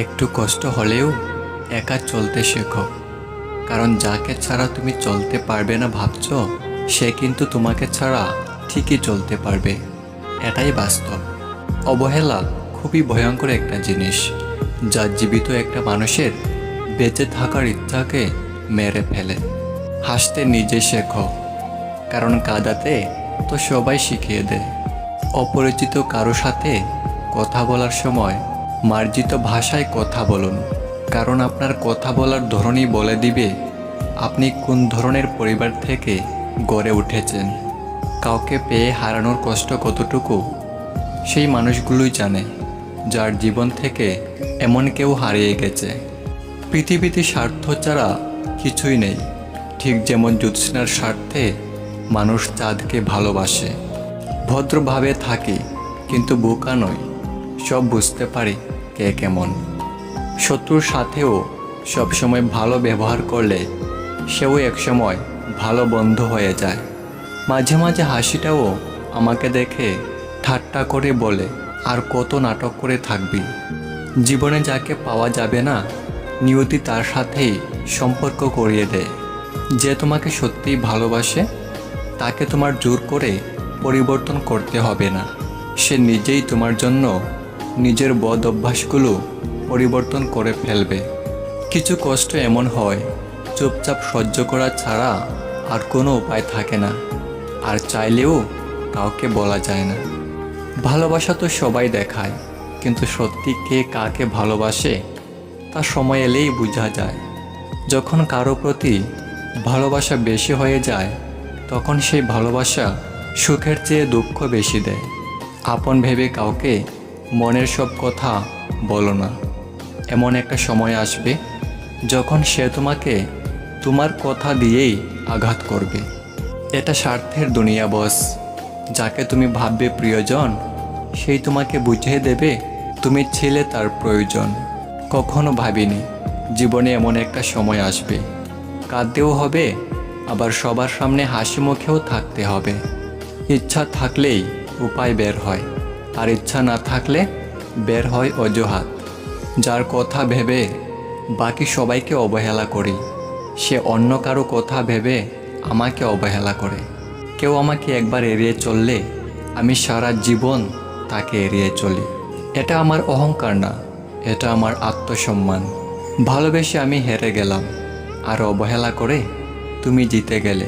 একটু কষ্ট হলেও একা চলতে শেখো, কারণ যাকে ছাড়া তুমি চলতে পারবে না ভাবছো, সে কিন্তু তোমাকে ছাড়া ঠিকই চলতে পারবে। এটাই বাস্তব। অবহেলা খুবই ভয়ঙ্কর একটা জিনিস, যা জীবিত একটা মানুষের বেঁচে থাকার ইচ্ছাকে মেরে ফেলে। হাসতে নিজে শেখো, কারণ কাঁদাতে তো সবাই শিখিয়ে দেয়। অপরিচিত কারো সাথে কথা বলার সময় মার্জিত ভাষায় কথা বলুন, কারণ আপনার কথা বলার ধরনই বলে দিবে আপনি কোন ধরনের পরিবার থেকে গড়ে উঠেছেন। কাউকে পেয়ে হারানোর কষ্ট কতটুকু সেই মানুষগুলোই জানে, যার জীবন থেকে এমন কেউ হারিয়ে গেছে। পৃথিবীতে স্বার্থ ছাড়া কিছুই নেই, ঠিক যেমন জ্যোৎস্নার স্বার্থে মানুষ চাঁদকে ভালোবাসে। ভদ্রভাবে থাকি, কিন্তু বোকা নই, সব বুঝতে পারি কে কেমন। শত্রুর সাথেও সবসময় ভালো ব্যবহার করলে সেও একসময় ভালো বন্ধু হয়ে যায়। মাঝে মাঝে হাসিটাও আমাকে দেখে ঠাট্টা করে বলে, আর কত নাটক করে থাকবি। জীবনে যাকে পাওয়া যাবে না, নিয়তি তার সাথেই সম্পর্ক করিয়ে দেয়। যে তোমাকে সত্যিই ভালোবাসে, তাকে তোমার জোর করে পরিবর্তন করতে হবে না। সে নিজেই তোমার জন্য নিজের বদ অভ্যাসগুলো পরিবর্তন করে ফেলবে। কিছু কষ্ট এমন হয়, চুপচাপ সহ্য করা ছাড়া আর কোনো উপায় থাকে না, আর চাইলেও কাউকে বলা যায় না। ভালোবাসা তো সবাই দেখায়, কিন্তু সত্যি কে কাকে ভালোবাসে তা সময় এলেই বোঝা যায়। যখন কারো প্রতি ভালোবাসা বেশি হয়ে যায়, তখন সেই ভালোবাসা সুখের চেয়ে দুঃখ বেশি দেয়। আপন ভেবে কাউকে মনের সব কথা বলো না। এমন একটা সময় আসবে যখন সে তোমাকে তোমার কথা দিয়েই আঘাত করবে। এটা স্বার্থের দুনিয়া বস। যাকে তুমি ভাববে প্রিয়জন, সেই তোমাকে বুঝিয়ে দেবে তুমি ছিলে তার প্রয়োজন। কখনো ভাবিনি জীবনে এমন একটা সময় আসবে, কাঁদতেও হবে, আবার সবার সামনে হাসি মুখেও থাকতে হবে। ইচ্ছা থাকলেই উপায় বের হয়, আর ইচ্ছা না থাকলে বের হয় অজুহাত। যার কথা ভেবে বাকি সবাইকে অবহেলা করি, সে অন্য কারো কথা ভেবে আমাকে অবহেলা করে। কেউ আমাকে একবার এড়িয়ে চললে আমি সারা জীবন তাকে এড়িয়ে চলি। এটা আমার অহংকার না, এটা আমার আত্মসম্মান। ভালোবেসে আমি হেরে গেলাম, আর অবহেলা করে তুমি জিতে গেলে।